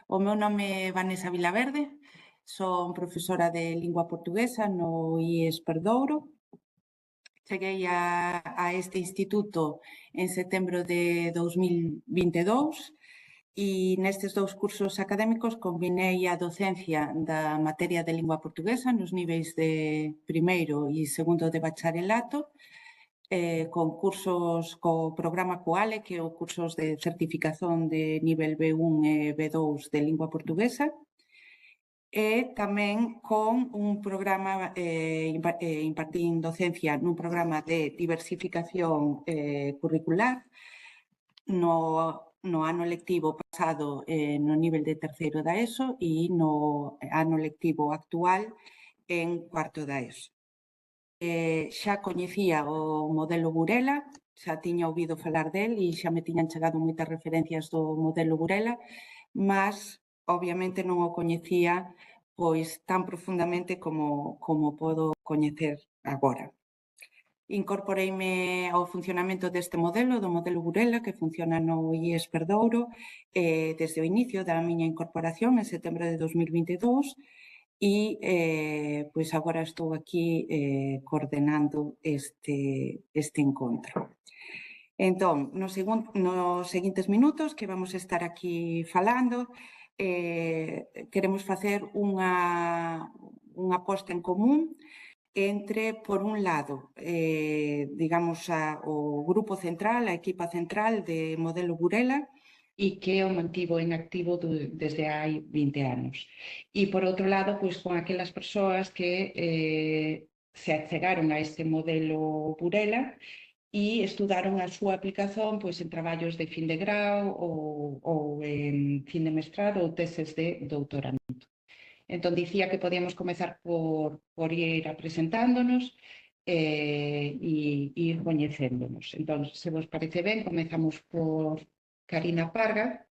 O meu nome é Vanessa Vilaverde, son profesora de lingua portuguesa no IES Perdouro. Cheguei a este instituto en setembro de 2022 e nestes dous cursos académicos combinei a docencia da materia de lingua portuguesa nos niveis de primeiro e segundo de bacharelato, con cursos co programa COALE, que é o cursos de certificación de nivel B1 e B2 de lingua portuguesa, e tamén con un programa, impartín docencia nun programa de diversificación curricular no ano lectivo pasado no nivel de terceiro da ESO e no ano lectivo actual en cuarto da ESO. Xa coñecía o modelo Burela, xa tiña ouvido falar del e xa me tiñan chegado moitas referencias do modelo Burela, mas obviamente non o coñecía pois tan profundamente como podo coñecer agora. Incorporeime ao funcionamento deste modelo, do modelo Burela, que funciona no IES Perdouro, desde o inicio da miña incorporación en setembro de 2022 e pois agora estou aquí coordenando este encontro. Entón, nos seguintes minutos que vamos estar aquí falando, queremos facer unha posta en común entre, por un lado, digamos, o grupo central, a equipa central de modelo Burela, e que o mantivo en activo desde hai 20 anos. E, por outro lado, pois, con aquelas persoas que se achegaron a este modelo Burela e estudaron a súa aplicación pois, en traballos de fin de grau ou en fin de mestrado ou teses de doutoramento. Entón, dicía que podíamos comezar por ir presentándonos e ir coñecéndonos. Entón, se vos parece ben, comezamos por Karina Parga,